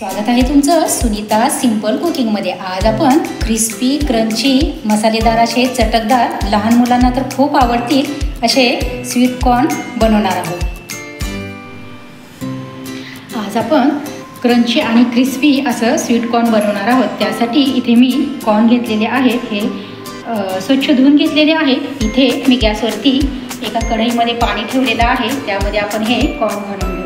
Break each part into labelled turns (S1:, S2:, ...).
S1: स्वागत आहे तुमचं सुनीता सिंपल कुकिंगमध्ये। आज आपण क्रिस्पी क्रंची मसालेदार असे चटकदार लहान मुलांना तर खूप आवडतील असे स्वीट कॉर्न बनवणार आहोत। आज आपण क्रंची आणि क्रिस्पी असं स्वीट कॉर्न बनवणार आहोत। त्यासाठी इथे मी कॉर्न घेतलेले आहेत, हे स्वच्छ धुवून घेतलेले आहेत। इथे मी गॅसवरती एका कढईमध्ये पाणी ठेवलेलं आहे, त्यामध्ये आपण हे कॉर्न घालून घेऊया।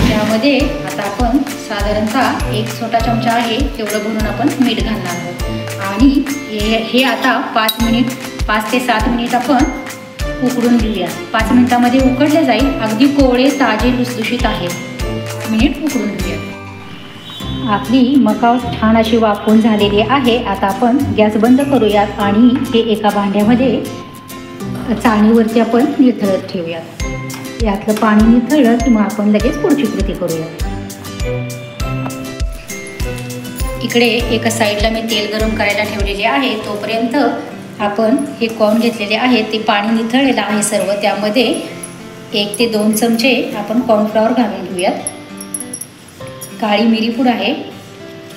S1: त्यामध्ये आता आपण साधारणतः एक छोटा चमचा आहे तेवढं भरून आपण मीठ घालणार आहोत आणि हे आता 5 ते 7 मिनिट आपण उकडून घेऊया। 5 मिनिटांमध्ये उकडले जाईल, अगदी कोवळे ताजे लुसलुशीत आहे। मिनिट उकडून घेऊया। आपली मकाव छान अशी वाफवून झालेली आहे। आता आपण गॅस बंद करूयात आणि हे एका भांड्यामध्ये चाळणीवरती आपण निथळत ठेवूयात। यातलं पाणी निथळलं की मग आपण लगेच पुढची कृती करूया। इकडे एका साईडला मी तेल गरम करायला ठेवलेले आहे, तोपर्यंत आपण हे कॉर्न घेतलेले आहे ते पाणी निथळलेलं आहे सर्व। त्यामध्ये 1 ते 2 चमचे आपण कॉर्नफ्लॉवर घालून घेऊयात। काळी मिरी पूड आहे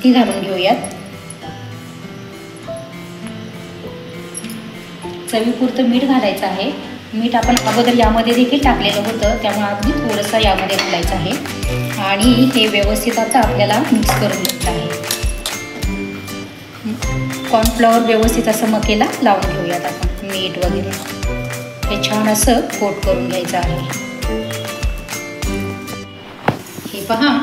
S1: ती घालून घेऊयात। चवीपुरतं मीठ घालायचं आहे। मीठ आपण अगोदर यामध्ये देखील टाकलेलं होतं, त्यामुळे अगदी थोडंसं यामध्ये घालायचं आहे आणि हे व्यवस्थित आता आपल्याला मिक्स करून घ्यायचं आहे। कॉर्नफ्लॉवर व्यवस्थित असं मकेला लावून घेऊयात आपण। मीठ वगैरे हे छान असं कोट करून घ्यायचं आहे। हे पहा,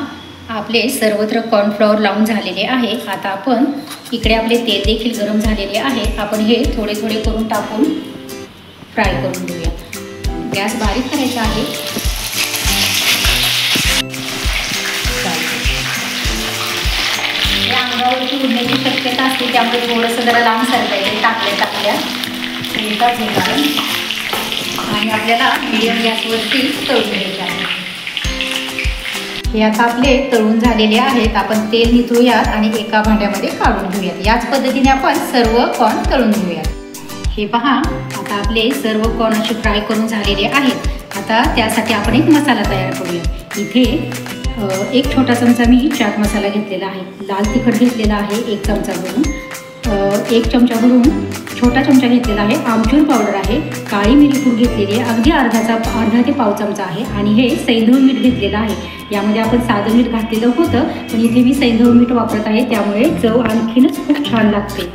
S1: आपले सर्वत्र कॉर्नफ्लॉवर लावून झालेले आहे। आता आपण इकडे आपले तेल देखील गरम झालेले आहे, आपण हे थोडे थोडे करून टाकून फ्राय करून घेऊया। गॅस बारीक करायचा आहे। या अंगावरती उडण्याची शक्यता असते, त्यामुळे थोडंसं जरा लांब सरकायचं टाकल्या एकाच ठिकाणी आणि आपल्याला मीडियम गॅसवरती तळून घ्यायचं आहे। हे आता आपले तळून झालेले आहेत। आपण तेल निथळूयात आणि एका भांड्यामध्ये काढून घेऊयात। याच पद्धतीने आपण सर्व कॉर्न तळून घेऊयात। हे पहा, आता आपले सर्व कॉर्न असे फ्राय करून झालेले आहेत। आता त्यासाठी आपण एक मसाला तयार करूया। इथे 1 छोटा चमचा मी चाट मसाला घेतलेला आहे, लाल तिखट घेतलेला आहे 1 चमचा भरून, 1 चमचा भरून छोटा चमचा घेतलेला आहे आमचूर पावडर आहे, काळी मिरी पूड घेतलेली आहे अगदी अर्धा ते पाव चमचा आहे आणि हे सैंधव मीठ घेतलेलं आहे। यामध्ये आपण साधं मीठ घातलेलं होतं, पण इथे मी सैंधव मीठ वापरत आहे, त्यामुळे चव आणखीनच खूप छान लागते।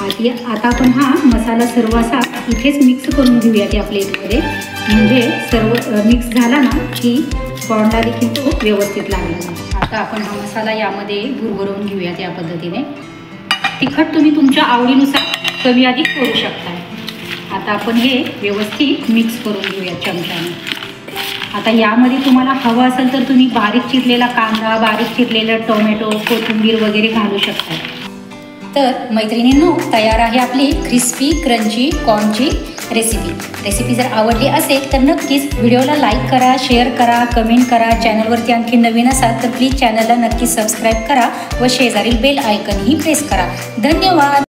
S1: आता आपण हा मसाला सर्व असा इथेच मिक्स करून घेऊयात या प्लेटमध्ये, म्हणजे सर्व मिक्स झाला ना की कॉर्नला देखील तो व्यवस्थित लागला। आता आपण हा मसाला यामध्ये भुरभरून घेऊयात या पद्धतीने। तिखट तुम्ही तुमच्या आवडीनुसार कमी अधिक करू शकता। आता आपण हे व्यवस्थित मिक्स करून घेऊया चमच्याने। आता यामध्ये तुम्हाला हवं असेल तर तुम्ही बारीक चिरलेला कांदा, बारीक चिरलेलं टोमॅटो, कोथिंबीर वगैरे घालू शकता। तर मैत्रिणींनो, तयार आहे आपली क्रिस्पी क्रंची कॉर्नची रेसिपी जर आवडली असेल तर नक्कीच व्हिडिओला लाईक करा, शेअर करा, कमेंट करा। चॅनलवरती आणखी नवीन असाल तर प्लीज चॅनलला नक्की सबस्क्राईब करा व शेजारील बेल आयकनही प्रेस करा। धन्यवाद।